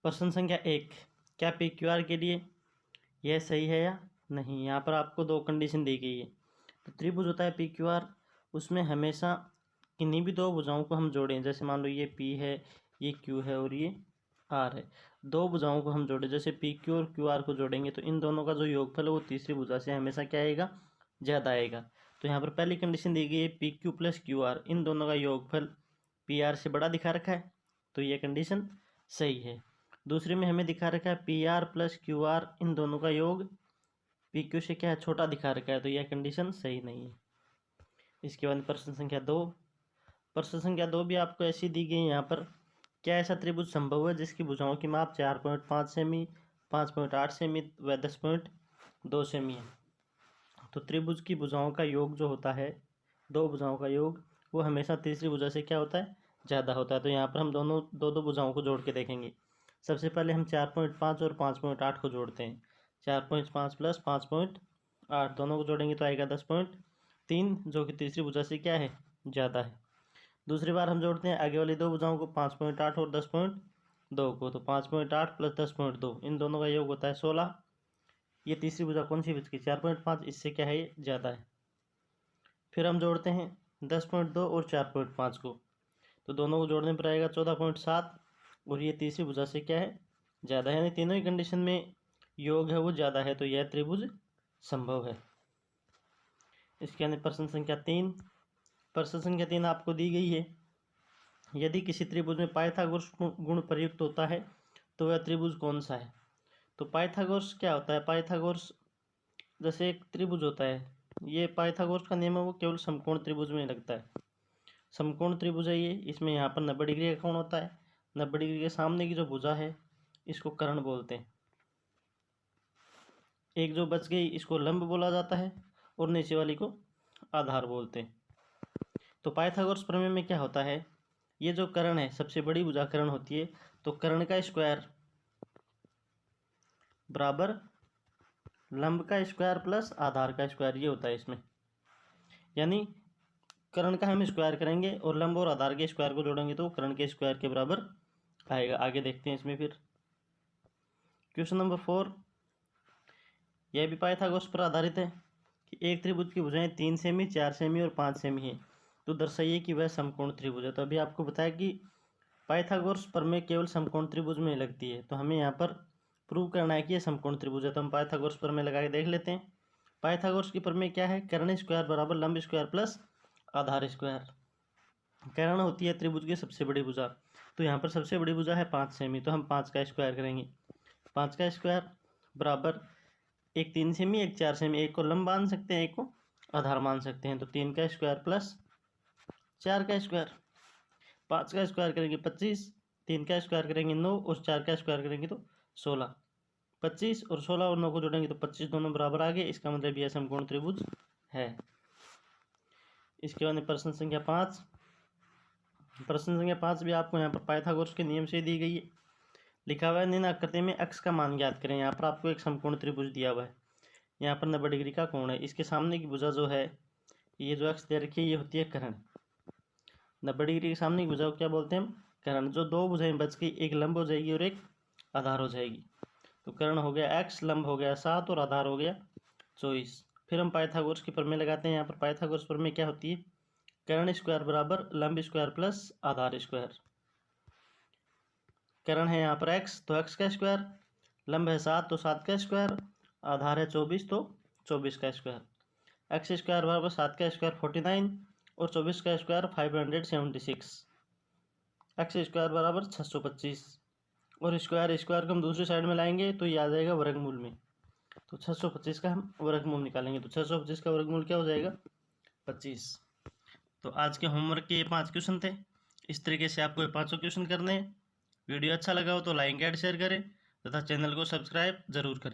प्रश्न संख्या 1, क्या पी क्यू आर के लिए यह सही है या नहीं। यहाँ पर आपको दो कंडीशन दी गई है। तो त्रिभुज होता है पी क्यू आर, उसमें हमेशा किन्हीं भी दो भुजाओं को हम जोड़ें, जैसे मान लो ये पी है, ये क्यू है और ये आर है। दो भुजाओं को हम जोड़ें, जैसे पी क्यू और क्यू आर को जोड़ेंगे तो इन दोनों का जो योगफल है वो तीसरी भुजा से हमेशा क्या आएगा, ज़्यादा आएगा। तो यहाँ पर पहली कंडीशन दी गई है P Q plus Q R, इन दोनों का योगफल पी आर से बड़ा दिखा रखा है, तो ये कंडीशन सही है। दूसरे में हमें दिखा रखा है P R plus Q R, इन दोनों का योग पी क्यू से क्या है, छोटा दिखा रखा है, तो यह कंडीशन सही नहीं है। इसके बाद प्रश्न संख्या 2, प्रश्न संख्या 2 भी आपको ऐसी दी गई है। यहाँ पर क्या ऐसा त्रिभुज संभव है जिसकी भुजाओं की माप 4.5 सेमी, 5.8 सेमी व 10.2 सेमी है। तो त्रिभुज की भुजाओं का योग जो होता है, दो भुजाओं का योग, वो हमेशा तीसरी भुजा से क्या होता है, ज़्यादा होता है। तो यहाँ पर हम दोनों दो भुजाओं को जोड़ के देखेंगे। सबसे पहले हम 4.5 और 5.8 को जोड़ते हैं। 4.5 प्लस 5.8 दोनों को जोड़ेंगे तो आएगा 10.3, जो कि तीसरी भुजा से क्या है, ज़्यादा है। दूसरी बार हम जोड़ते हैं आगे वाली दो भुजाओं को, 5.8 और 10.2 को, तो 5.8 प्लस 10.2, इन दोनों का योग होता है 16। ये तीसरी भुजा कौन सी बच गई, 4.5, इससे क्या है, ये ज़्यादा है। फिर हम जोड़ते हैं 10.2 और 4.5 को, तो दोनों को जोड़ने पर आएगा 14.7, और ये तीसरी भुजा से क्या है, ज़्यादा है। यानी तीनों ही कंडीशन में योग है वो ज़्यादा है, तो यह त्रिभुज संभव है। इसके अंदर प्रश्न संख्या 3, प्रश्न संख्या 3 आपको दी गई है, यदि किसी त्रिभुज में पाइथागोरस गुण प्रयुक्त होता है तो वह त्रिभुज कौन सा है। तो पाइथागोरस क्या होता है, पाइथागोरस जैसे एक त्रिभुज होता है, ये पाइथागोरस का नियम है वो केवल समकोण त्रिभुज में लगता है। समकोण त्रिभुज है ये, इसमें यहाँ पर 90 डिग्री का कोण होता है। 90 डिग्री के सामने की जो भुजा है इसको कर्ण बोलते हैं। एक जो बच गई इसको लंब बोला जाता है, और नीचे वाली को आधार बोलते हैं। तो पाइथागोरस प्रमेय में क्या होता है, ये जो कर्ण है, सबसे बड़ी भुजा कर्ण होती है, तो कर्ण का स्क्वायर बराबर लंब का स्क्वायर प्लस आधार का स्क्वायर, ये होता है इसमें। यानी कर्ण का हम स्क्वायर करेंगे और लंब और आधार के स्क्वायर को जोड़ेंगे तो कर्ण के स्क्वायर के बराबर आएगा। आगे देखते हैं इसमें फिर क्वेश्चन नंबर 4, यह भी पाइथागोरस पर आधारित है कि एक त्रिभुज की भुजाएं 3 सेमी, 4 सेमी और 5 सेमी है, तो दर्शाइए कि वह समकोण त्रिभुज है। तो अभी आपको बताया कि पाइथागोरस प्रमेय केवल समकोण त्रिभुज में लगती है, तो हमें यहाँ पर प्रूव करना है कि यह समकोण त्रिभुज है। तो हम पाइथागोरस प्रमेय लगा के देख लेते हैं। पाइथागोरस की प्रमेय क्या है, कर्ण स्क्वायर बराबर लंब स्क्वायर प्लस आधार स्क्वायर। कर्ण होती है त्रिभुज की सबसे बड़ी भुजा, तो यहाँ पर सबसे बड़ी भुजा है 5 सेमी, तो हम 5 का स्क्वायर करेंगे। 5 का स्क्वायर बराबर एक 3 सेमी, एक 4 सेमी, एक को लंब मान सकते हैं, एक को आधार मान सकते हैं, तो 3 का स्क्वायर प्लस 4 का स्क्वायर। 5 का स्क्वायर करेंगे 25, 3 का स्क्वायर करेंगे 9 और 4 का स्क्वायर करेंगे तो 16। 25 और 16 और 9 को जोड़ेंगे तो 25 दोनों बराबर आ गए, इसका मतलब यह समकोण त्रिभुज है। इसके बाद प्रश्न संख्या 5, प्रश्न संख्या 5 भी आपको यहाँ पर पाइथागोरस के नियम से दी गई है। लिखा हुआ है निम्न आकृति में अक्ष का मान ज्ञात करें। यहाँ पर आपको एक समकोण त्रिभुज दिया हुआ है, यहाँ पर 90 डिग्री का कोण है, इसके सामने की भुजा जो है, ये जो अक्ष दे रखी है, ये होती है कर्ण। 90 डिग्री के सामने की भुजा को क्या बोलते हैं हम, कर्ण। जो दो भुजाएं बच गई, एक लंब हो जाएगी और एक आधार हो जाएगी। तो कर्ण हो गया x, लंब हो गया 7 और आधार हो गया 24। फिर हम पाइथागोरस की प्रमेय लगाते हैं। यहाँ पर पाइथागोरस प्रमेय क्या होती है, कर्ण स्क्वायर बराबर लंब स्क्वायर प्लस आधार स्क्वायर। कर्ण है यहाँ पर x, तो x का स्क्वायर, लंब है 7 तो 7 का स्क्वायर, आधार है 24 तो 24 का स्क्वायर। x स्क्वायर बराबर 7 का स्क्वायर 49 और 24 का स्क्वायर 576। x स्क्वायर बराबर 625, और स्क्वायर को हम दूसरी साइड में लाएंगे तो ये आ जाएगा वर्गमूल में। तो 625 का हम वर्गमूल निकालेंगे, तो 625 का वर्गमूल क्या हो जाएगा, 25। तो आज के होमवर्क के ये 5 क्वेश्चन थे। इस तरीके से आपको ये 5 क्वेश्चन करने हैं। वीडियो अच्छा लगा हो तो लाइक एंड शेयर करें तथा चैनल को सब्सक्राइब जरूर करें।